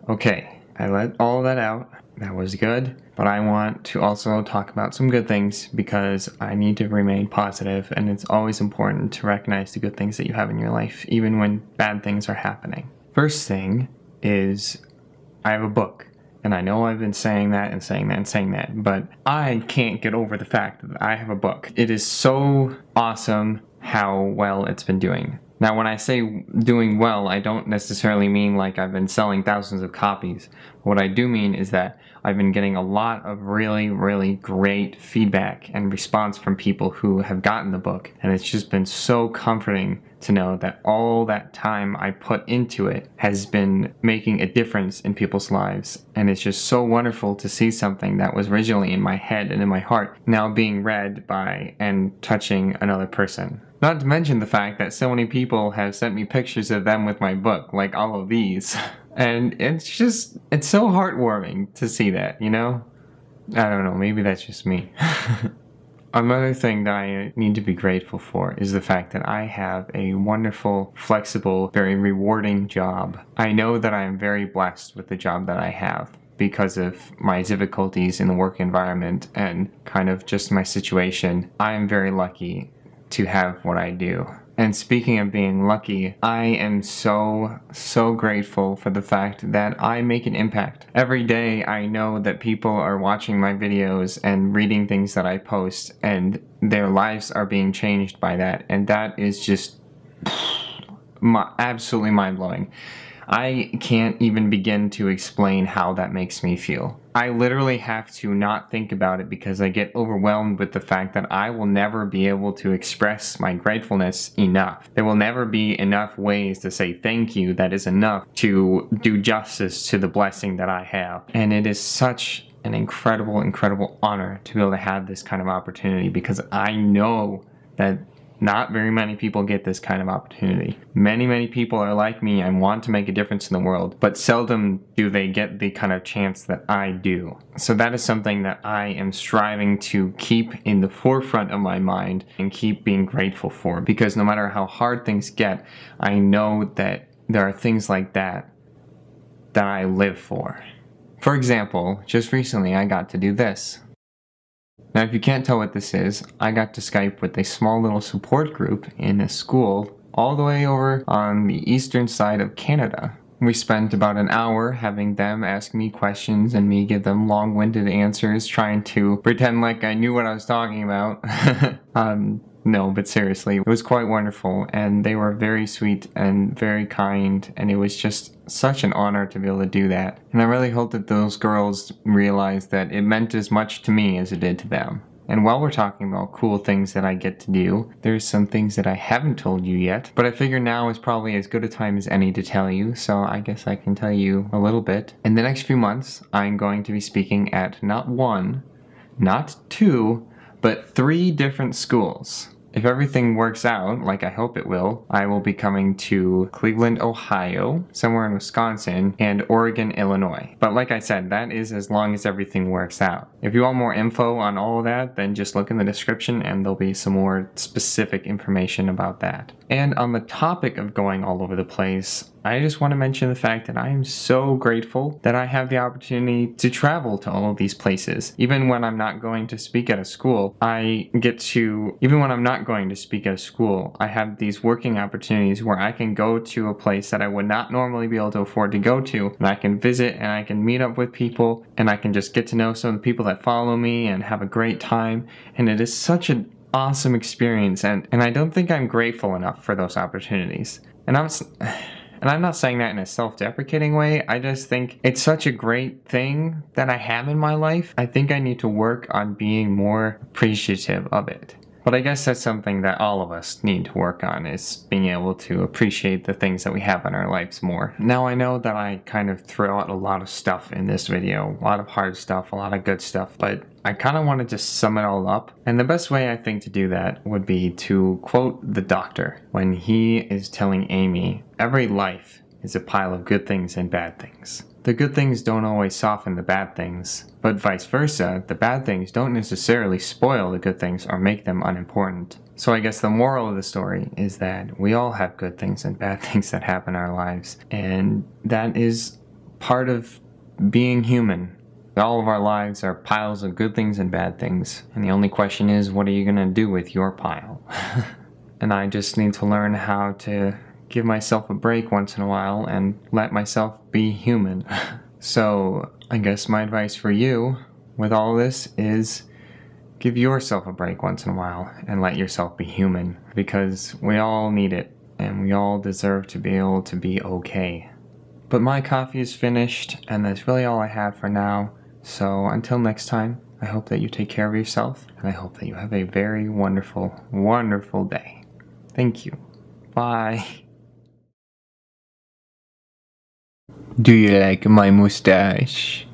Okay, I let all that out. That was good. But I want to also talk about some good things because I need to remain positive, and it's always important to recognize the good things that you have in your life, even when bad things are happening. First thing is I have a book. And I know I've been saying that and saying that and saying that, but I can't get over the fact that I have a book. It is so awesome how well it's been doing. Now, when I say doing well, I don't necessarily mean like I've been selling thousands of copies. What I do mean is that I've been getting a lot of really, really great feedback and response from people who have gotten the book. And it's just been so comforting to know that all that time I put into it has been making a difference in people's lives. And it's just so wonderful to see something that was originally in my head and in my heart now being read by and touching another person. Not to mention the fact that so many people have sent me pictures of them with my book, like all of these. And it's so heartwarming to see that, you know? I don't know, maybe that's just me. Another thing that I need to be grateful for is the fact that I have a wonderful, flexible, very rewarding job. I know that I am very blessed with the job that I have because of my difficulties in the work environment and kind of just my situation. I am very lucky to have what I do. And speaking of being lucky, I am so grateful for the fact that I make an impact. Every day I know that people are watching my videos and reading things that I post, and their lives are being changed by that, and that is just absolutely mind-blowing. I can't even begin to explain how that makes me feel. I literally have to not think about it because I get overwhelmed with the fact that I will never be able to express my gratefulness enough. There will never be enough ways to say thank you that is enough to do justice to the blessing that I have. And it is such an incredible honor to be able to have this kind of opportunity because I know that not very many people get this kind of opportunity. Many people are like me and want to make a difference in the world, but seldom do they get the kind of chance that I do. So that is something that I am striving to keep in the forefront of my mind and keep being grateful for, because no matter how hard things get, I know that there are things like that that I live for. For example, just recently I got to do this. Now, if you can't tell what this is, I got to Skype with a small little support group in a school all the way over on the eastern side of Canada. We spent about an hour having them ask me questions and me give them long-winded answers, trying to pretend like I knew what I was talking about. No, but seriously, it was quite wonderful, and they were very sweet and very kind, and it was just such an honor to be able to do that. And I really hope that those girls realized that it meant as much to me as it did to them. And while we're talking about cool things that I get to do, there's some things that I haven't told you yet, but I figure now is probably as good a time as any to tell you, so I guess I can tell you a little bit. In the next few months, I'm going to be speaking at not one, not two, but 3 different schools. If everything works out, like I hope it will be coming to Cleveland, Ohio, somewhere in Wisconsin, and Oregon, Illinois. But like I said, that is as long as everything works out. If you want more info on all of that, then just look in the description and there'll be some more specific information about that. And on the topic of going all over the place, I just want to mention the fact that I am so grateful that I have the opportunity to travel to all of these places. Even when I'm not going to speak at a school, I have these working opportunities where I can go to a place that I would not normally be able to afford to go to, and I can visit and I can meet up with people and I can just get to know some of the people that follow me and have a great time. And it is such an awesome experience, and I don't think I'm grateful enough for those opportunities. And I'm not saying that in a self-deprecating way. I just think it's such a great thing that I have in my life. I think I need to work on being more appreciative of it. But I guess that's something that all of us need to work on, is being able to appreciate the things that we have in our lives more. Now, I know that I kind of throw out a lot of stuff in this video, a lot of hard stuff, a lot of good stuff, but I kind of want to just sum it all up. And the best way I think to do that would be to quote the doctor when he is telling Amy, "Every life is a pile of good things and bad things. The good things don't always soften the bad things, but vice versa, the bad things don't necessarily spoil the good things or make them unimportant." So I guess the moral of the story is that we all have good things and bad things that happen in our lives, and that is part of being human. All of our lives are piles of good things and bad things, and the only question is, what are you gonna do with your pile? And I just need to learn how to give myself a break once in a while and let myself be human. So I guess my advice for you with all this is give yourself a break once in a while and let yourself be human, because we all need it and we all deserve to be able to be okay. But my coffee is finished, and that's really all I have for now. So until next time, I hope that you take care of yourself, and I hope that you have a very wonderful, wonderful day. Thank you. Bye. Do you like my mustache?